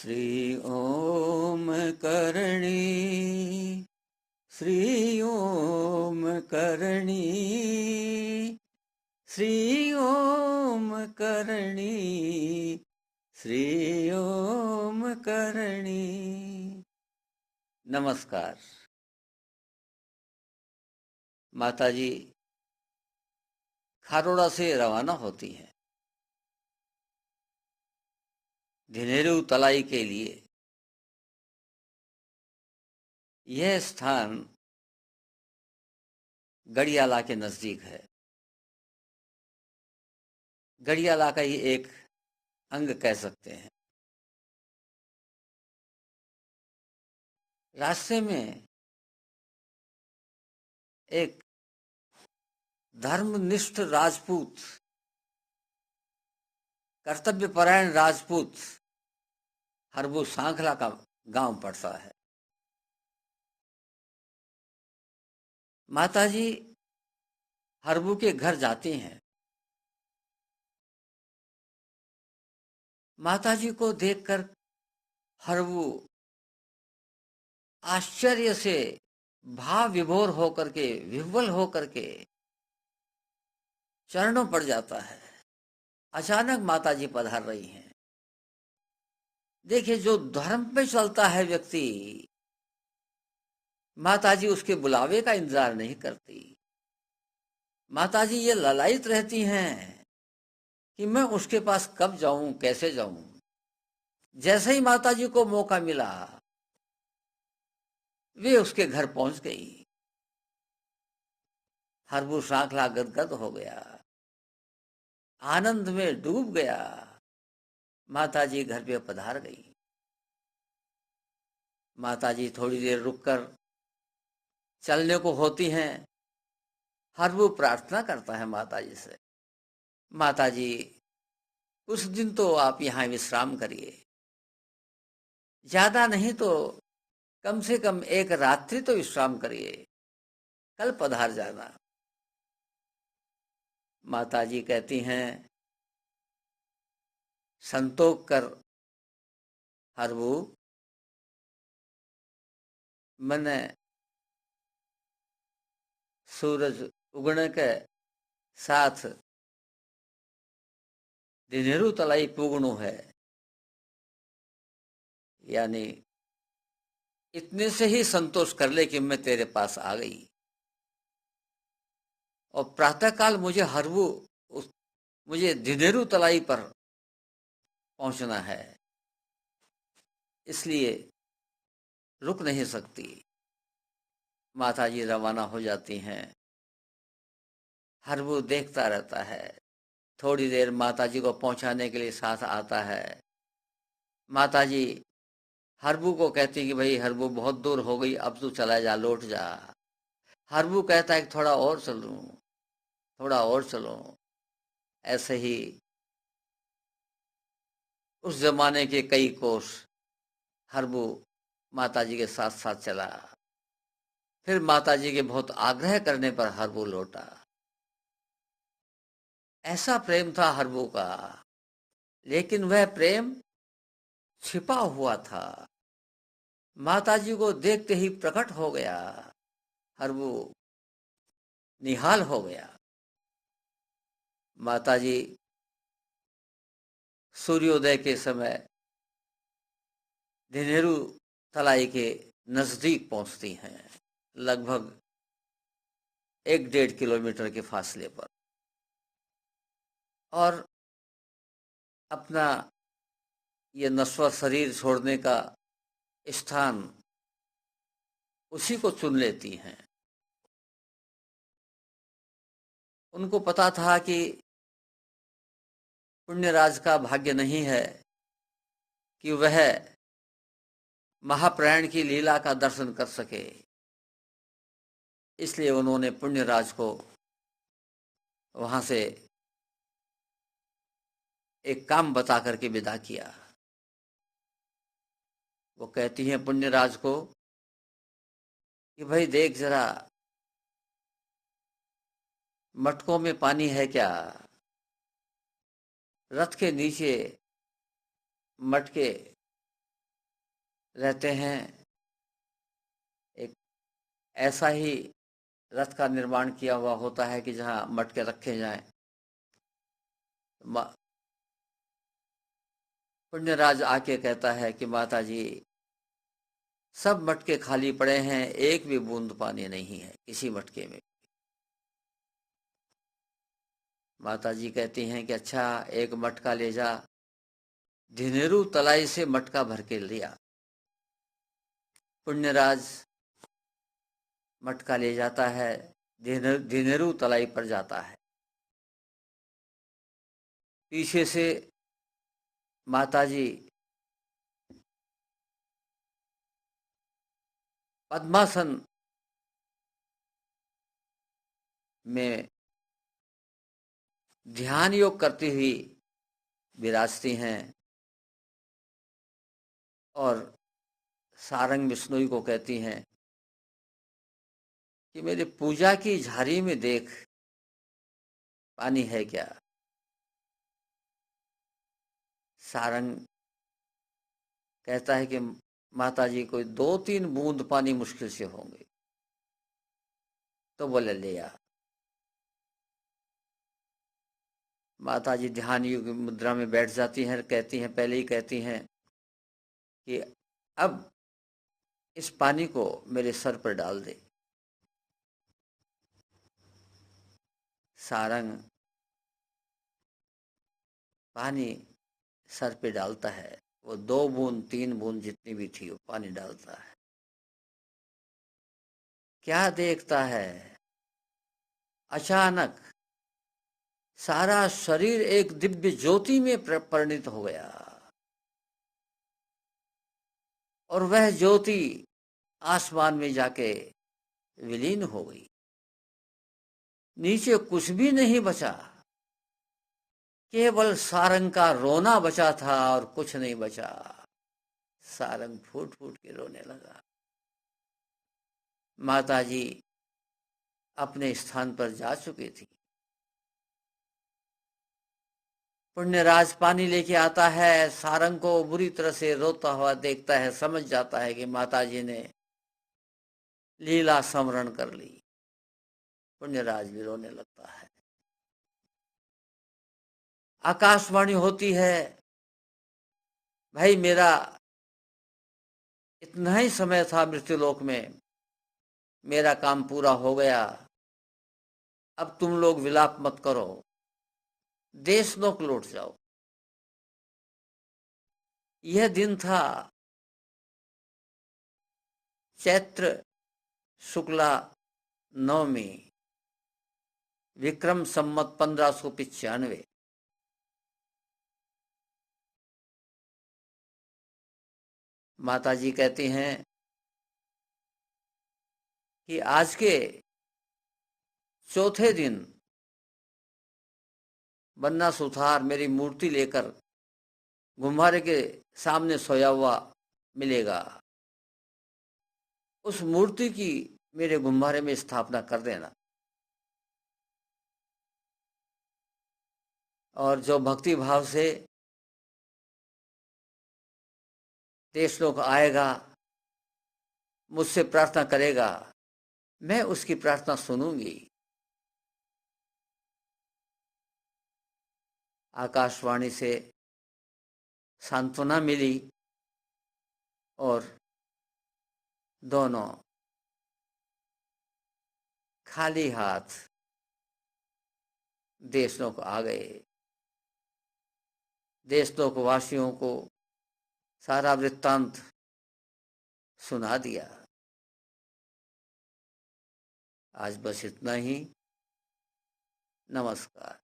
श्री ओम करणी, श्री ओम करणी, श्री ओम करणी, श्री ओम करणी। नमस्कार। माताजी खारोड़ा से रवाना होती हैं धिनेरू तलाई के लिए। यह स्थान गढ़ियाला के नजदीक है। गढ़ियाला का ही एक अंग कह सकते हैं। रास्ते में एक धर्मनिष्ठ राजपूत, कर्तव्यपरायण राजपूत हरबू सांखला का गांव पड़ता है। माताजी हरबू के घर जाती हैं। माताजी को देखकर हरबू आश्चर्य से भाव विभोर होकर के, विह्वल होकर के चरणों पड़ जाता है। अचानक माताजी पधार रही हैं। देखिए, जो धर्म पे चलता है व्यक्ति, माताजी उसके बुलावे का इंतजार नहीं करती। माताजी ये ललायित रहती हैं कि मैं उसके पास कब जाऊं, कैसे जाऊं। जैसे ही माताजी को मौका मिला, वे उसके घर पहुंच गई। हरबू सांखला गदगद हो गया, आनंद में डूब गया। माताजी घर पे पधार गई। माताजी थोड़ी देर रुककर चलने को होती हैं। हरबू प्रार्थना करता है माताजी से, माताजी कुछ दिन तो आप यहाँ विश्राम करिए, ज्यादा नहीं तो कम से कम एक रात्रि तो विश्राम करिए, कल पधार जाना। माताजी कहती हैं, संतोख कर हरबू, मैंने सूरज उगने के साथ धिनेरू तलाई पुगणु है, यानी इतने से ही संतोष कर ले कि मैं तेरे पास आ गई। और प्रातःकाल मुझे धिनेरू तलाई पर पहुंचना है, इसलिए रुक नहीं सकती। माताजी रवाना हो जाती हैं। हरबू देखता रहता है। थोड़ी देर माताजी को पहुंचाने के लिए साथ आता है। माताजी हरबू को कहती है कि भाई हरबू, बहुत दूर हो गई, अब तू चला जा, लौट जा। हरबू कहता है कि थोड़ा और चलूं, थोड़ा और चलो। ऐसे ही उस जमाने के कई कोस हरबू माताजी के साथ साथ चला। फिर माताजी के बहुत आग्रह करने पर हरबू लौटा। ऐसा प्रेम था हरबू का, लेकिन वह प्रेम छिपा हुआ था, माताजी को देखते ही प्रकट हो गया। हरबू निहाल हो गया। माताजी सूर्योदय के समय धिनेरू तलाई के नजदीक पहुंचती हैं, लगभग 1-1.5 किलोमीटर के फासले पर। और अपना ये नश्वर शरीर छोड़ने का स्थान उसी को चुन लेती हैं। उनको पता था कि पुण्यराज का भाग्य नहीं है कि वह महाप्रयाण की लीला का दर्शन कर सके, इसलिए उन्होंने पुण्यराज को वहां से एक काम बता करके विदा किया। वो कहती हैं पुण्यराज को कि भाई देख जरा, मटकों में पानी है क्या? रथ के नीचे मटके रहते हैं, एक ऐसा ही रथ का निर्माण किया हुआ होता है कि जहाँ मटके रखे जाएं। पुण्यराज आके कहता है कि माता जी, सब मटके खाली पड़े हैं, एक भी बूंद पानी नहीं है किसी मटके में। माता जी कहती हैं कि अच्छा, एक मटका ले जा। धिनेरू तलाई से मटका भर के लिया। पुण्यराज मटका ले जाता है, धिनेरू तलाई पर जाता है। पीछे से माता जी पद्मासन में ध्यान योग करती हुई विराजती हैं और सारंग बिश्नोई को कहती हैं कि मेरे पूजा की झाड़ी में देख, पानी है क्या। सारंग कहता है कि माता जी, कोई 2-3 बूंद पानी मुश्किल से होंगे। तो बोले ले आ। माता जी ध्यान योग मुद्रा में बैठ जाती हैं, कहती हैं, पहले ही कहती हैं कि अब इस पानी को मेरे सर पर डाल दे। सारंग पानी सर पे डालता है। वो 2 बूंद 3 बूंद जितनी भी थी वो पानी डालता है। क्या देखता है, अचानक सारा शरीर एक दिव्य ज्योति में परिणित हो गया और वह ज्योति आसमान में जाके विलीन हो गई। नीचे कुछ भी नहीं बचा, केवल सारंग का रोना बचा था और कुछ नहीं बचा। सारंग फूट फूट के रोने लगा। माताजी अपने स्थान पर जा चुकी थी। पुण्यराज पानी लेके आता है, सारंग को बुरी तरह से रोता हुआ देखता है, समझ जाता है कि माताजी ने लीला स्मरण कर ली। पुण्यराज भी रोने लगता है। आकाशवाणी होती है, भाई मेरा इतना ही समय था मृत्युलोक में, मेरा काम पूरा हो गया, अब तुम लोग विलाप मत करो, देशलोक लौट जाओ। यह दिन था चैत्र शुक्ला नवमी, विक्रम संवत 1595। माता जी कहती हैं कि आज के चौथे दिन बन्ना सुथार मेरी मूर्ति लेकर गुम्हारे के सामने सोया हुआ मिलेगा। उस मूर्ति की मेरे गुम्हारे में स्थापना कर देना, और जो भक्ति भाव से देशलोक आएगा, मुझसे प्रार्थना करेगा, मैं उसकी प्रार्थना सुनूंगी। आकाशवाणी से सांत्वना मिली और दोनों खाली हाथ देशलोक आ गए। देशलोक वासियों को सारा वृत्तांत सुना दिया। आज बस इतना ही। नमस्कार।